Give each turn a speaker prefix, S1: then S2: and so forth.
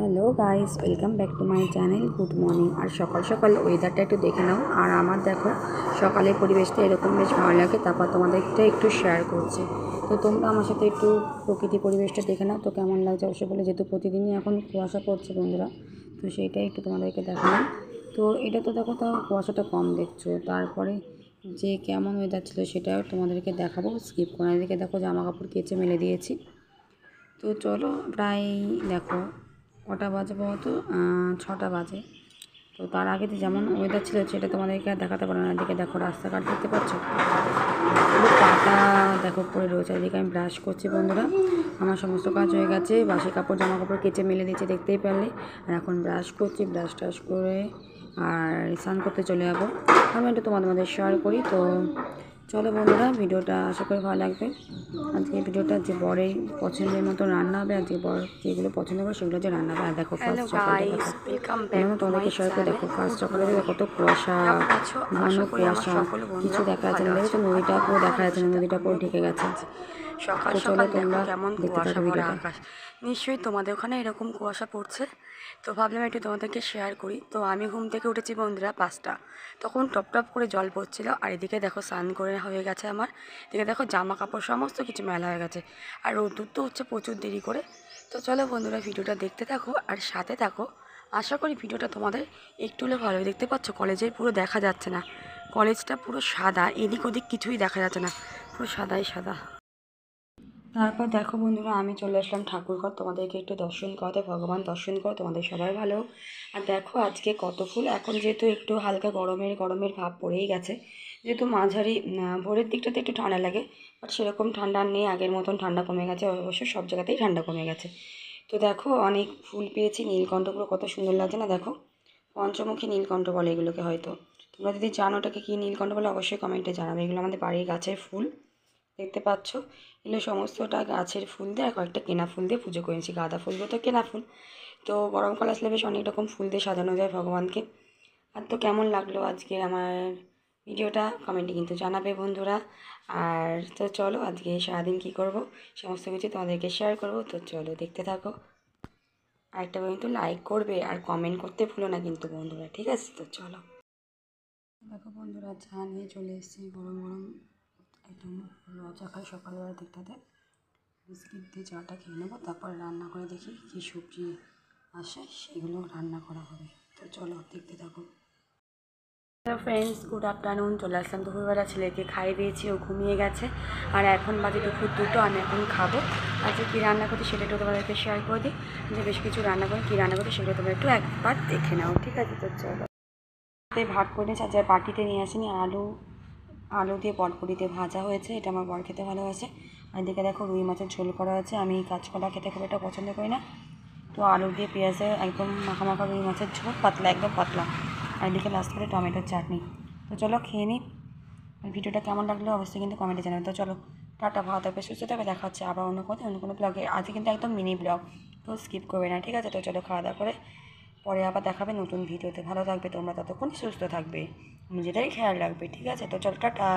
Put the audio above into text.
S1: Hello guys, welcome back to my channel. Good morning. আর সকাল সকাল ওয়েদারটা একটু দেখে নাও। আর আমার দেখো সকালের পরিবেশটা এরকম বেশ ভালো লাগে, তারপর তোমাদেরটা একটু শেয়ার করছি। তো তোমরা আমার সাথে একটু প্রকৃতি পরিবেশটা দেখে নাও তো কেমন লাগছে অবশ্যই বলে, যেহেতু প্রতিদিনই এখন কুয়াশা পড়ছে বন্ধুরা, তো সেইটাই একটু তোমাদেরকে দেখালাম। তো এটা তো দেখো, তাও কুয়াশাটা কম দেখছো, তারপরে যে কেমন ওয়েদার ছিল সেটাও তোমাদেরকে দেখাবো। স্কিপ করে এদিকে দেখো জামা কাপড় কেচে মেলে দিয়েছি। তো চলো, প্রায় দেখো কটা বাজে বলতো, 6টা বাজে। তো তার আগে যেমন ওয়েদার ছিল সেটা তোমাদেরকে আর দেখাতে পারো না। এদিকে দেখো রাস্তাঘাট দেখতে পাচ্ছ, পুরো পাতা দেখো পড়ে রয়েছে। এদিকে আমি ব্রাশ করছি বন্ধুরা, আমার সমস্ত কাজ হয়ে গেছে, বাসি কাপড় জামা কাপড় কেচে মেলে দিয়েছি দেখতেই পারলে। আর এখন ব্রাশ করছি, ব্রাশ টাশ করে আর স্নান করতে চলে যাবো। আমি একটু তোমাদের শেয়ার করি। তো চলো বন্ধুরা, ভিডিওটা আশা করি ভালো লাগবে। আজকে ভিডিওটা যে বরের পছন্দের মতো রান্না হবে, আর যে বর যেগুলো পছন্দ করে সেগুলো যে রান্না হবে। আর দেখো ফার্স্ট সকালটা দেখো, তোমাদেরকে শেয়ার করে দেখো ফার্স্ট সকালে দেখো কত কুয়াশা, ঘন কুয়াশা, কিছু দেখা যাচ্ছে না। দেখেছো নদীটা পুরো দেখা যাচ্ছে না, নদীটা পুরো ঢেকে গেছে।
S2: সকাল সকাল দেখো কেমন কুয়াশা ভরা আকাশ। নিশ্চয়ই তোমাদের ওখানে এরকম কুয়াশা পড়ছে। তো ভাবলাম একটু তোমাদেরকে শেয়ার করি। তো আমি ঘুম থেকে উঠেছি বন্ধুরা 5টা, তখন টপ টপ করে জল পড়ছিল। আর এদিকে দেখো স্নান করে হয়ে গেছে আমার। এদিকে দেখো জামা কাপড় সমস্ত কিছু মেলা হয়ে গেছে। আর রোদ্দুর তো হচ্ছে প্রচুর দেরি করে। তো চলো বন্ধুরা, ভিডিওটা দেখতে থাকো আর সাথে থাকো। আশা করি ভিডিওটা তোমাদের একটু হলে ভালো। দেখতে পাচ্ছ কলেজের পুরো দেখা যাচ্ছে না, কলেজটা পুরো সাদা, এদিক ওদিক কিছুই দেখা যাচ্ছে না, পুরো সাদাই সাদা। তারপর দেখো বন্ধুরা, আমি চলে আসলাম ঠাকুরঘর তোমাদেরকে একটু দর্শন করাতে। ভগবান দর্শন করো, তোমাদের সবাই ভালো। আর দেখো আজকে কত ফুল। এখন যেহেতু একটু হালকা গরমের ভাব পড়েই গেছে, যেহেতু মাঝারি ভোরের দিকটাতে একটু ঠান্ডা লাগে, বাট সেরকম ঠান্ডা নেই, আগের মতন ঠান্ডা কমে গেছে। অবশ্য সব জায়গাতেই ঠান্ডা কমে গেছে। তো দেখো অনেক ফুল পেয়েছি, নীলকণ্ঠগুলো কত সুন্দর লাগছে না। দেখো পঞ্চমুখী নীলকণ্ঠ বলে এগুলোকে, হয়তো তোমরা যদি জানো ওটাকে কী নীলকণ্ঠ বলে অবশ্যই কমেন্টে জানাবে। এগুলো আমাদের বাড়ির গাছের ফুল, দেখতে পাচ্ছ। এগুলো সমস্তটা গাছের ফুল দিয়ে আর কয়েকটা কেনা ফুল দিয়ে পুজো করেছি। গাঁদা ফুলগুলো তো কেনা ফুল। তো গরমকাল আসলে বেশ অনেক রকম ফুল দিয়ে সাজানো যায় ভগবানকে। আর তো কেমন লাগলো আজকে আমার ভিডিওটা কমেন্টে কিন্তু জানাবে বন্ধুরা। আর তো চলো, আজকে সারাদিন কী করব সমস্ত কিছু তোমাদেরকে শেয়ার করব। তো চলো দেখতে থাকো। আরেকটা কিন্তু লাইক করবে আর কমেন্ট করতে ভুলো না কিন্তু বন্ধুরা, ঠিক আছে? তো চলো দেখো বন্ধুরা, চা নিয়ে চলে এসেছি গরম গরম একদম রচা খাই সকালবেলা দিকটাতে। বিস্কিট দিয়ে চাটা খেয়ে নেবো, তারপর রান্না করে দেখি কী সবজি আসে, সেগুলো রান্না করা হবে। তো চলো দেখতে থাকো। Hello friends, good afternoon. চলে আসলাম দুপুরবেলা, ছেলেকে খাইয়ে দিয়েছি, ও ঘুমিয়ে গেছে। আর এখন বাজে দুপুর 2টো, আমি এখন খাবো। আজকে কী রান্না করছি সেটা একটু তোমাদেরকে শেয়ার করে দিই। যে বেশ কিছু রান্না করে কী রান্না করছি সেগুলো তোমরা একটু একবার দেখে নাও, ঠিক আছে? তো চলো ভাগ করে নিয়েছি। আজ বাটিতে নিয়ে আসিনি, আলু দিয়ে পটপটি দিয়ে ভাজা হয়েছে, এটা আমার বর খেতে ভালোবাসে। আর এদিকে দেখো রুই মাছের ঝোল করা হয়েছে। আমি কাঁচকলা খেতে খুব একটা পছন্দ করি না, তো আলু দিয়ে পেঁয়াজে একদম মাখা মাখা রুই মাছের ঝোল, পাতলা একদম পাতলা। আর এদিকে লাস্ট করে টমেটোর চাটনি। তো চলো খেয়ে নিই। ভিডিওটা কেমন লাগলো অবশ্যই কিন্তু কমেন্টে জানাবে। তো চলো টাটা, ভালো থাকবে, সুস্থ থাকবে, দেখা হচ্ছে আবার অন্য কোনো ব্লগে। আজকে কিন্তু একদম মিনি ব্লগ, তো স্কিপ করবে না, ঠিক আছে? তো চলো খাওয়া দাওয়া করে পরে আবার দেখাবে নতুন ভিডিওতে। ভালো থাকবে তোমরা, ততক্ষণ সুস্থ থাকবে, নিজেরাই খেয়াল রাখবে, ঠিক আছে? তো চলো টাটা।